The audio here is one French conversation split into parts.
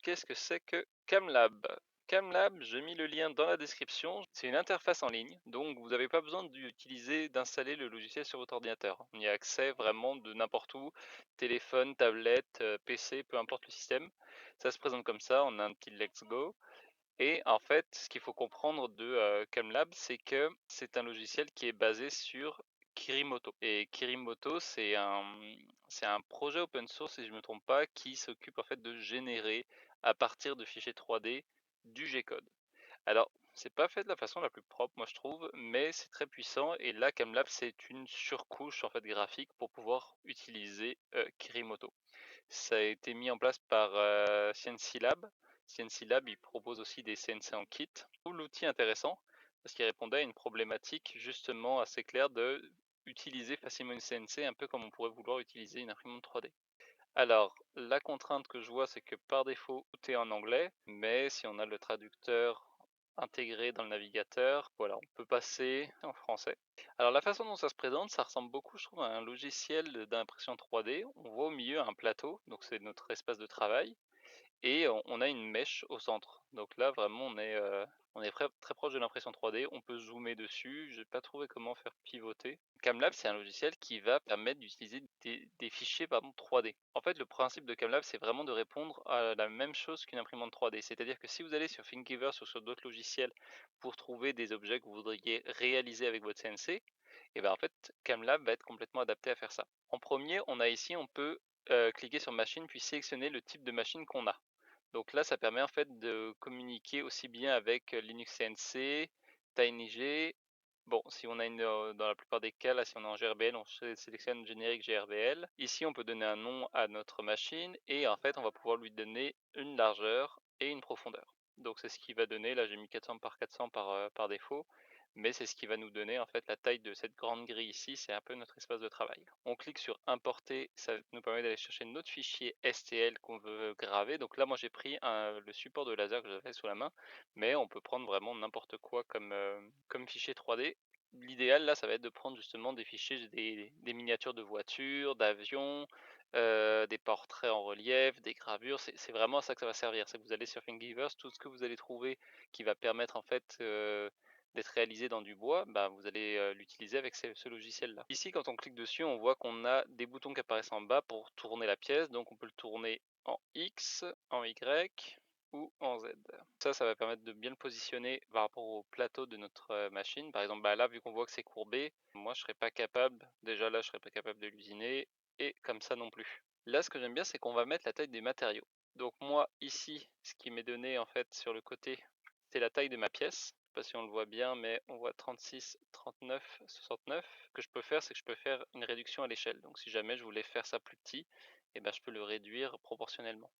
qu'est-ce que c'est que Camlab? Camlab, j'ai mis le lien dans la description. C'est une interface en ligne, donc vous n'avez pas besoin d'installer le logiciel sur votre ordinateur. On y a accès vraiment de n'importe où, téléphone, tablette, PC, peu importe le système. Ça se présente comme ça, on a un petit Let's Go. Et en fait, ce qu'il faut comprendre de Camlab, c'est que c'est un logiciel qui est basé sur Kirimoto. Et Kirimoto, c'est un projet open source, si je ne me trompe pas, qui s'occupe en fait de générer à partir de fichiers 3D du G-code. Alors, c'est pas fait de la façon la plus propre, moi je trouve, mais c'est très puissant. Et là, Camlab, c'est une surcouche en fait graphique pour pouvoir utiliser Kirimoto. Ça a été mis en place par CNC Lab. CNC Lab, il propose aussi des CNC en kit. Je trouve l'outil intéressant parce qu'il répondait à une problématique justement assez claire de utiliser facilement une CNC, un peu comme on pourrait vouloir utiliser une imprimante 3D. Alors, la contrainte que je vois, c'est que par défaut, tout est en anglais, mais si on a le traducteur intégré dans le navigateur, voilà, on peut passer en français. Alors, la façon dont ça se présente, ça ressemble beaucoup, je trouve, à un logiciel d'impression 3D. On voit au milieu un plateau, donc c'est notre espace de travail, et on a une mèche au centre. Donc là, vraiment, on est très proche de l'impression 3D. On peut zoomer dessus. Je n'ai pas trouvé comment faire pivoter. Camlab, c'est un logiciel qui va permettre d'utiliser des fichiers 3D. En fait, le principe de Camlab, c'est vraiment de répondre à la même chose qu'une imprimante 3D. C'est-à-dire que si vous allez sur Thingiverse ou sur d'autres logiciels pour trouver des objets que vous voudriez réaliser avec votre CNC, et bien en fait, Camlab va être complètement adapté à faire ça. En premier, on peut cliquer sur machine puis sélectionner le type de machine qu'on a. Donc là, ça permet en fait de communiquer aussi bien avec Linux CNC, TinyG. Bon, si on a dans la plupart des cas, là, si on est en GRBL, on sélectionne générique GRBL. Ici, on peut donner un nom à notre machine et en fait, on va pouvoir lui donner une largeur et une profondeur. Donc c'est ce qui va donner, là j'ai mis 400 par 400 par défaut, mais c'est ce qui va nous donner en fait la taille de cette grande grille ici, c'est un peu notre espace de travail. On clique sur importer, ça nous permet d'aller chercher notre fichier STL qu'on veut graver. Donc là moi j'ai pris le support de laser que j'avais sous la main, mais on peut prendre vraiment n'importe quoi comme fichier 3D. L'idéal là ça va être de prendre justement des fichiers, des miniatures de voitures, d'avions, des portraits en relief, des gravures, c'est vraiment à ça que ça va servir. C'est que vous allez sur Thingiverse, tout ce que vous allez trouver qui va permettre en fait d'être réalisé dans du bois, bah, vous allez l'utiliser avec ce logiciel-là. Ici, quand on clique dessus, on voit qu'on a des boutons qui apparaissent en bas pour tourner la pièce. Donc on peut le tourner en X, en Y ou en Z. Ça va permettre de bien le positionner par rapport au plateau de notre machine. Par exemple, bah, là, vu qu'on voit que c'est courbé, moi je serais pas capable, déjà là je serais pas capable de l'usiner, et comme ça non plus. Là, ce que j'aime bien, c'est qu'on va mettre la taille des matériaux. Donc moi, ici, ce qui m'est donné en fait sur le côté, c'est la taille de ma pièce. Je sais pas si on le voit bien, mais on voit 36, 39, 69. Ce que je peux faire, c'est que je peux faire une réduction à l'échelle. Donc si jamais je voulais faire ça plus petit, eh ben, je peux le réduire proportionnellement.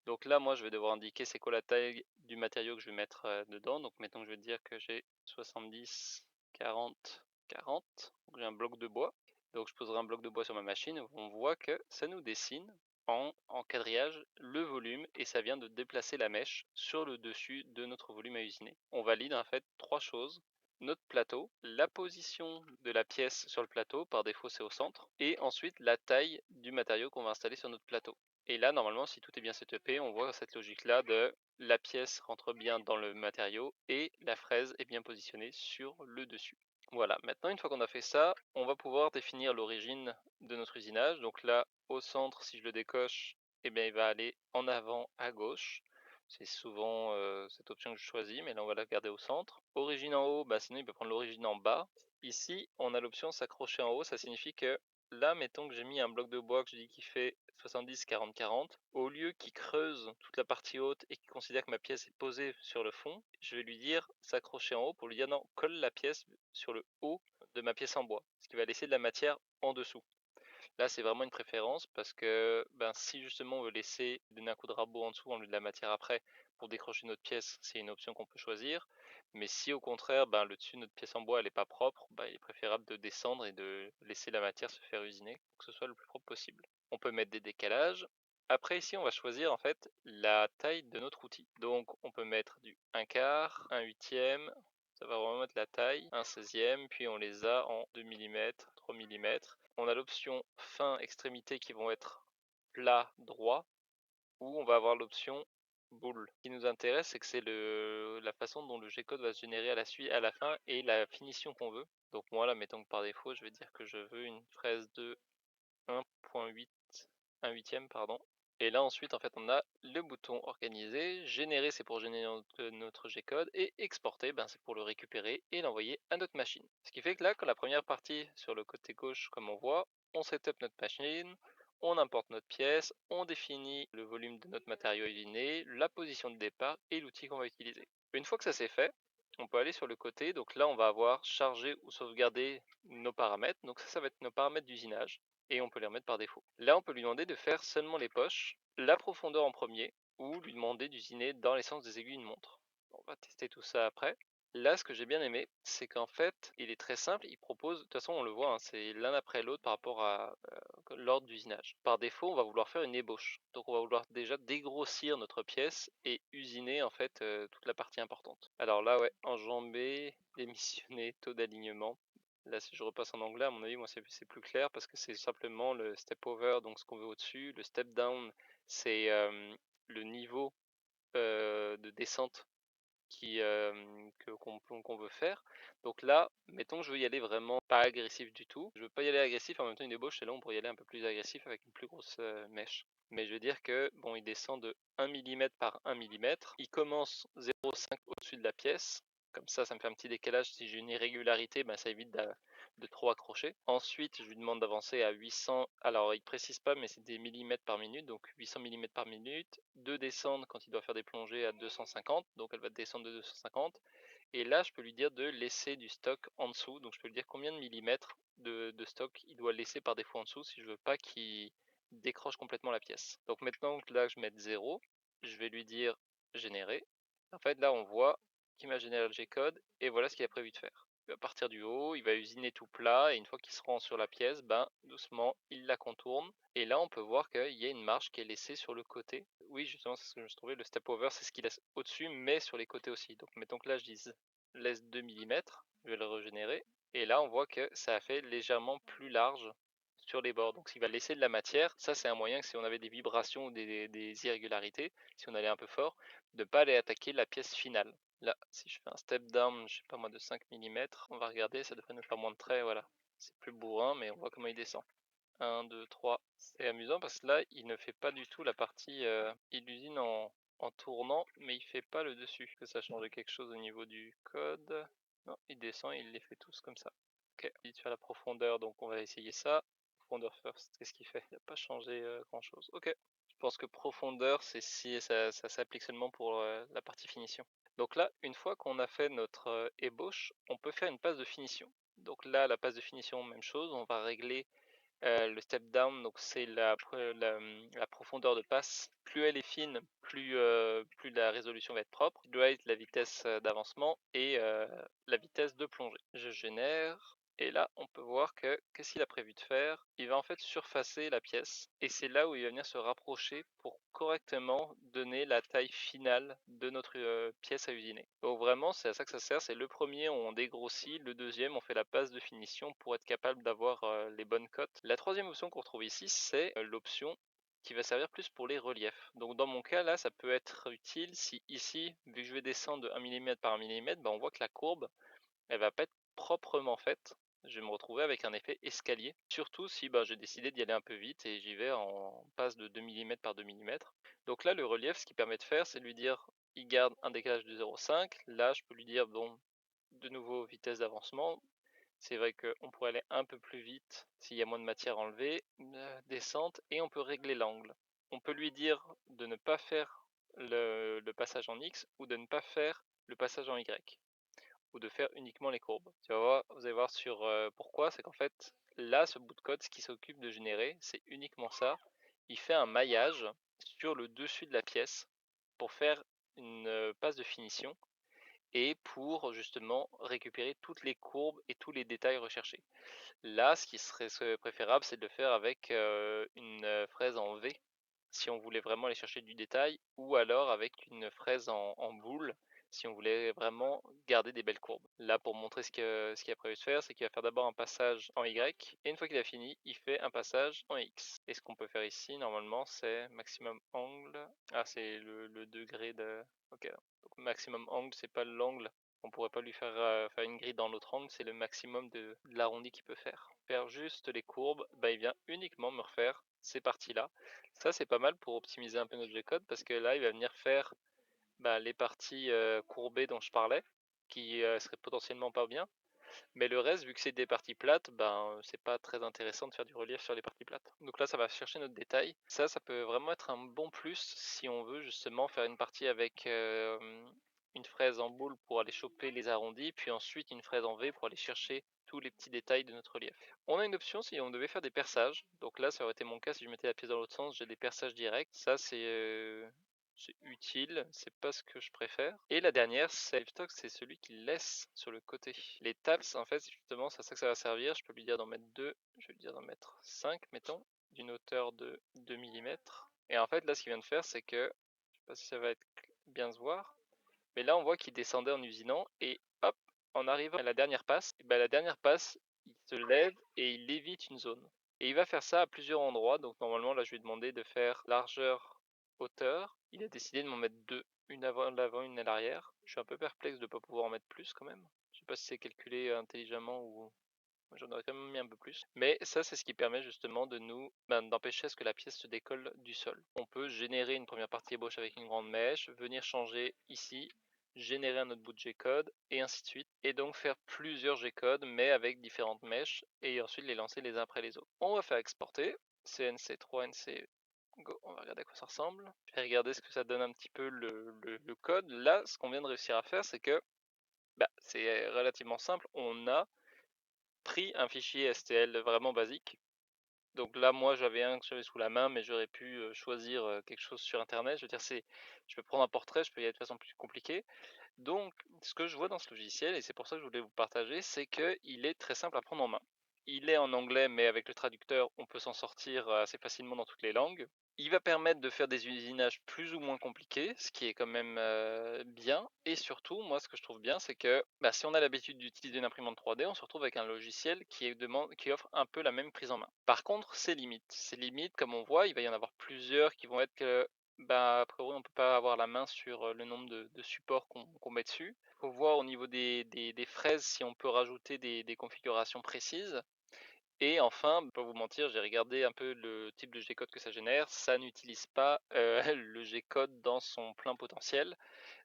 Donc là, moi, je vais devoir indiquer c'est quoi la taille du matériau que je vais mettre dedans. Donc mettons que je vais dire que j'ai 70, 40, 40. Donc j'ai un bloc de bois. Donc je poserai un bloc de bois sur ma machine. On voit que ça nous dessine en quadrillage le volume et ça vient de déplacer la mèche sur le dessus de notre volume à usiner. On valide en fait trois choses: notre plateau, la position de la pièce sur le plateau, par défaut c'est au centre, et ensuite la taille du matériau qu'on va installer sur notre plateau. Et là, normalement, si tout est bien setupé, on voit cette logique-là de la pièce rentre bien dans le matériau et la fraise est bien positionnée sur le dessus. Voilà, maintenant une fois qu'on a fait ça, on va pouvoir définir l'origine de notre usinage. Donc là, au centre, si je le décoche, eh bien, il va aller en avant à gauche. C'est souvent cette option que je choisis, mais là on va la garder au centre. Origine en haut, bah, sinon il peut prendre l'origine en bas. Ici, on a l'option s'accrocher en haut, ça signifie que là, mettons que j'ai mis un bloc de bois que je dis qui fait 70, 40, 40. Au lieu qu'il creuse toute la partie haute et qu'il considère que ma pièce est posée sur le fond, je vais lui dire s'accrocher en haut pour lui dire non, colle la pièce sur le haut de ma pièce en bois, ce qui va laisser de la matière en dessous. Là, c'est vraiment une préférence parce que si justement on veut laisser donner un coup de rabot en dessous, enlever de la matière après pour décrocher notre pièce, c'est une option qu'on peut choisir. Mais si au contraire, le dessus de notre pièce en bois elle n'est pas propre, il est préférable de descendre et de laisser la matière se faire usiner pour que ce soit le plus propre possible. On peut mettre des décalages. Après ici, on va choisir en fait la taille de notre outil. Donc on peut mettre du 1 quart, 1 huitième, ça va vraiment être la taille, 1 seizième, puis on les a en 2 mm, 3 mm. On a l'option fin extrémité qui vont être plat, droit, ou on va avoir l'option boule. Ce qui nous intéresse, c'est que c'est la façon dont le G-code va se générer à la fin et la finition qu'on veut. Donc moi là, mettons que par défaut, je vais dire que je veux une fraise de 1.8, 1 huitième, pardon. Et là ensuite, en fait, on a le bouton organiser, générer c'est pour générer notre G-code, et exporter, ben, c'est pour le récupérer et l'envoyer à notre machine. Ce qui fait que là, quand la première partie sur le côté gauche, comme on voit, on setup notre machine, on importe notre pièce, on définit le volume de notre matériau usiné, la position de départ et l'outil qu'on va utiliser. Une fois que ça c'est fait, on peut aller sur le côté, donc là on va avoir chargé ou sauvegardé nos paramètres, donc ça va être nos paramètres d'usinage, et on peut les remettre par défaut. Là on peut lui demander de faire seulement les poches, la profondeur en premier, ou lui demander d'usiner dans les sens des aiguilles d'une montre. On va tester tout ça après. Là, ce que j'ai bien aimé, c'est qu'en fait, il est très simple, il propose, de toute façon on le voit, hein, c'est l'un après l'autre par rapport à l'ordre d'usinage. Par défaut, on va vouloir faire une ébauche. Donc on va vouloir déjà dégrossir notre pièce et usiner en fait toute la partie importante. Alors là, ouais, enjamber, démissionner, taux d'alignement. Là, si je repasse en anglais, à mon avis, moi c'est plus clair parce que c'est simplement le step over, donc ce qu'on veut au-dessus. Le step down, c'est le niveau de descente qu'on veut faire. Donc là, mettons que je veux y aller vraiment pas agressif du tout. Je veux pas y aller agressif, en même temps une ébauche, c'est là on pourrait y aller un peu plus agressif avec une plus grosse mèche. Mais je veux dire que, bon, il descend de 1 mm par 1 mm. Il commence 0,5 au-dessus de la pièce. Comme ça me fait un petit décalage. Si j'ai une irrégularité, ben, ça évite de trop accrocher. Ensuite, je lui demande d'avancer à 800. Alors, il précise pas, mais c'est des millimètres par minute, donc 800 millimètres par minute. De descendre quand il doit faire des plongées à 250, donc elle va descendre de 250. Et là, je peux lui dire de laisser du stock en dessous, donc je peux lui dire combien de millimètres de stock il doit laisser par défaut en dessous si je veux pas qu'il décroche complètement la pièce. Donc maintenant que là, je mets 0, je vais lui dire générer. En fait, là, on voit qu'il m'a généré le G-code et voilà ce qu'il a prévu de faire. Il va partir du haut, il va usiner tout plat, et une fois qu'il se rend sur la pièce, ben, doucement, il la contourne. Et là, on peut voir qu'il y a une marge qui est laissée sur le côté. Oui, justement, c'est ce que je trouvais. Le step over, c'est ce qu'il laisse au-dessus, mais sur les côtés aussi. Donc, mettons que là, laisse 2 mm, je vais le régénérer. Et là, on voit que ça a fait légèrement plus large sur les bords. Donc, il va laisser de la matière. Ça, c'est un moyen que si on avait des vibrations ou des irrégularités, si on allait un peu fort, de ne pas aller attaquer la pièce finale. Là, si je fais un step down, je sais pas moi, de 5 mm, on va regarder, ça devrait nous faire moins de traits, voilà. C'est plus bourrin, mais on voit comment il descend. 1, 2, 3. C'est amusant parce que là, il ne fait pas du tout la partie, il usine en tournant, mais il fait pas le dessus. Est-ce que ça change quelque chose au niveau du code? Non, il descend et il les fait tous comme ça. Ok, il dit de faire la profondeur, donc on va essayer ça. Profondeur first, qu'est-ce qu'il fait? Il n'a pas changé grand chose. Ok. Je pense que profondeur, c'est si ça s'applique seulement pour la partie finition. Donc là, une fois qu'on a fait notre ébauche, on peut faire une passe de finition. Donc là, la passe de finition, même chose, on va régler le step down, donc c'est la profondeur de passe. Plus elle est fine, plus la résolution va être propre. Il doit être la vitesse d'avancement et la vitesse de plongée. Je génère. Et là, on peut voir que qu'est-ce qu'il a prévu de faire? Il va en fait surfacer la pièce, et c'est là où il va venir se rapprocher pour correctement donner la taille finale de notre pièce à usiner. Donc vraiment, c'est à ça que ça sert. C'est le premier, on dégrossit, le deuxième, on fait la passe de finition pour être capable d'avoir les bonnes cotes. La troisième option qu'on retrouve ici, c'est l'option qui va servir plus pour les reliefs. Donc dans mon cas là, ça peut être utile si ici, vu que je vais descendre de 1 mm par 1 mm, on voit que la courbe, elle va pas être proprement faite. Je vais me retrouver avec un effet escalier. Surtout si j'ai décidé d'y aller un peu vite et j'y vais en passe de 2 mm par 2 mm. Donc là, le relief, ce qui permet de faire, c'est de lui dire, il garde un décalage de 0,5. Là, je peux lui dire, bon, de nouveau, vitesse d'avancement. C'est vrai qu'on pourrait aller un peu plus vite s'il y a moins de matière enlevée. Descente, et on peut régler l'angle. On peut lui dire de ne pas faire le passage en X ou de ne pas faire le passage en Y, ou de faire uniquement les courbes. Vous allez voir sur pourquoi, c'est qu'en fait, là, ce bout de code, ce qui s'occupe de générer, c'est uniquement ça. Il fait un maillage sur le dessus de la pièce pour faire une passe de finition et pour justement récupérer toutes les courbes et tous les détails recherchés. Là, ce qui serait préférable, c'est de le faire avec une fraise en V, si on voulait vraiment aller chercher du détail, ou alors avec une fraise en boule, si on voulait vraiment garder des belles courbes. Là, pour montrer ce qu'il a prévu de faire, c'est qu'il va faire d'abord un passage en Y, et une fois qu'il a fini, il fait un passage en X. Et ce qu'on peut faire ici, normalement, c'est maximum angle. Ah, c'est le degré de... Ok, donc maximum angle, c'est pas l'angle. On pourrait pas lui faire une grille dans l'autre angle, c'est le maximum de l'arrondi qu'il peut faire. Faire juste les courbes, bah, il vient uniquement me refaire ces parties-là. Ça, c'est pas mal pour optimiser un peu notre G-code, parce que là, il va venir faire les parties courbées dont je parlais, qui seraient potentiellement pas bien. Mais le reste, vu que c'est des parties plates, c'est pas très intéressant de faire du relief sur les parties plates. Donc là, ça va chercher notre détail. Ça peut vraiment être un bon plus si on veut justement faire une partie avec une fraise en boule pour aller choper les arrondis, puis ensuite une fraise en V pour aller chercher tous les petits détails de notre relief. On a une option si on devait faire des perçages. Donc là, ça aurait été mon cas si je mettais la pièce dans l'autre sens, j'ai des perçages directs. Ça, c'est utile, c'est pas ce que je préfère. Et la dernière, c'est c'est celui qui laisse sur le côté. Les taps, en fait, justement, c'est à ça que ça va servir. Je peux lui dire d'en mettre 2, je vais lui dire d'en mettre 5, mettons, d'une hauteur de 2 mm. Et en fait, là, ce qu'il vient de faire, c'est que, je sais pas si ça va être bien se voir, mais là, on voit qu'il descendait en usinant, et hop, en arrivant à la dernière passe, il se lève et il évite une zone. Et il va faire ça à plusieurs endroits, donc normalement, là, je lui ai demandé de faire largeur, hauteur. Il a décidé de m'en mettre deux, une à l'avant, une à l'arrière. Je suis un peu perplexe de ne pas pouvoir en mettre plus quand même. Je sais pas si c'est calculé intelligemment ou j'en aurais quand même mis un peu plus. Mais ça, c'est ce qui permet justement de nous d'empêcher à ce que la pièce se décolle du sol. On peut générer une première partie ébauche avec une grande mèche, venir changer ici, générer un autre bout de G-code, et ainsi de suite. Et donc faire plusieurs G-codes, mais avec différentes mèches, et ensuite les lancer les uns après les autres. On va faire exporter. CNC3, NC, go, on va regarder à quoi ça ressemble. Je vais regarder ce que ça donne un petit peu le code. Là, ce qu'on vient de réussir à faire, c'est que c'est relativement simple. On a pris un fichier STL vraiment basique. Donc là, moi, j'avais un que j'avais sous la main, mais j'aurais pu choisir quelque chose sur Internet. Je veux dire, je peux prendre un portrait, je peux y aller de façon plus compliquée. Donc, ce que je vois dans ce logiciel, et c'est pour ça que je voulais vous partager, c'est qu'il est très simple à prendre en main. Il est en anglais, mais avec le traducteur, on peut s'en sortir assez facilement dans toutes les langues. Il va permettre de faire des usinages plus ou moins compliqués, ce qui est quand même bien. Et surtout, moi, ce que je trouve bien, c'est que si on a l'habitude d'utiliser une imprimante 3D, on se retrouve avec un logiciel qui offre un peu la même prise en main. Par contre, ses limites, comme on voit, il va y en avoir plusieurs qui vont être que a priori, on ne peut pas avoir la main sur le nombre de supports qu'on met dessus. Il faut voir au niveau des fraises si on peut rajouter des configurations précises. Et enfin, pour pas vous mentir, j'ai regardé un peu le type de G-code que ça génère. Ça n'utilise pas le G-code dans son plein potentiel.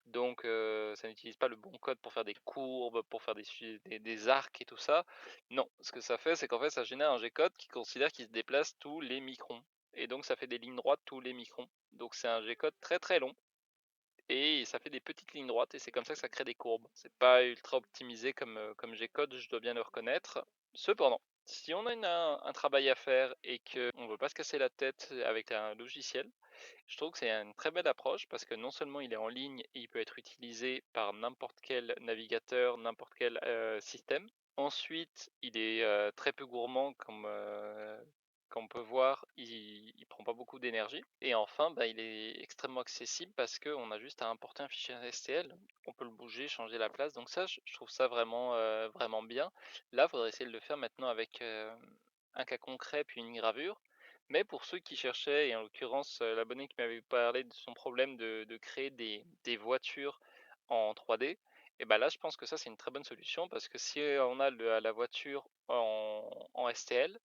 Donc, ça n'utilise pas le bon code pour faire des courbes, pour faire des arcs et tout ça. Non, ce que ça fait, c'est qu'en fait, ça génère un G-code qui considère qu'il se déplace tous les microns. Et donc, ça fait des lignes droites tous les microns. Donc, c'est un G-code très très long. Et ça fait des petites lignes droites, et c'est comme ça que ça crée des courbes. C'est pas ultra optimisé comme G-code, je dois bien le reconnaître. Cependant, si on a un travail à faire et qu'on ne veut pas se casser la tête avec un logiciel, je trouve que c'est une très belle approche parce que non seulement il est en ligne et il peut être utilisé par n'importe quel navigateur, n'importe quel système. Ensuite, il est très peu gourmand comme on peut voir, il prend pas beaucoup d'énergie. Et enfin, il est extrêmement accessible parce qu'on a juste à importer un fichier STL. On peut le bouger, changer la place. Donc ça, je trouve ça vraiment bien. Là, il faudrait essayer de le faire maintenant avec un cas concret puis une gravure. Mais pour ceux qui cherchaient, et en l'occurrence l'abonné qui m'avait parlé de son problème de créer des voitures en 3D, et là je pense que ça c'est une très bonne solution parce que si on a la voiture en STL,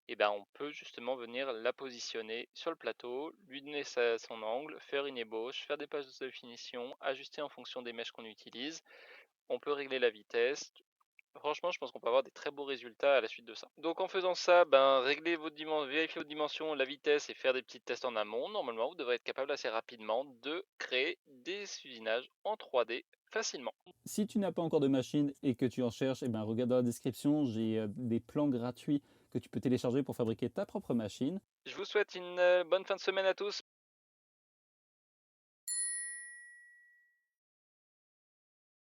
on peut justement venir la positionner sur le plateau, lui donner son angle, faire une ébauche, faire des pages de finition, ajuster en fonction des mèches qu'on utilise. On peut régler la vitesse. Franchement, je pense qu'on peut avoir des très beaux résultats à la suite de ça. Donc en faisant ça, vérifier vos dimensions, la vitesse et faire des petits tests en amont, normalement vous devrez être capable assez rapidement de créer des usinages en 3D facilement. Si tu n'as pas encore de machine et que tu en cherches, regarde dans la description, j'ai des plans gratuits que tu peux télécharger pour fabriquer ta propre machine. Je vous souhaite une bonne fin de semaine à tous.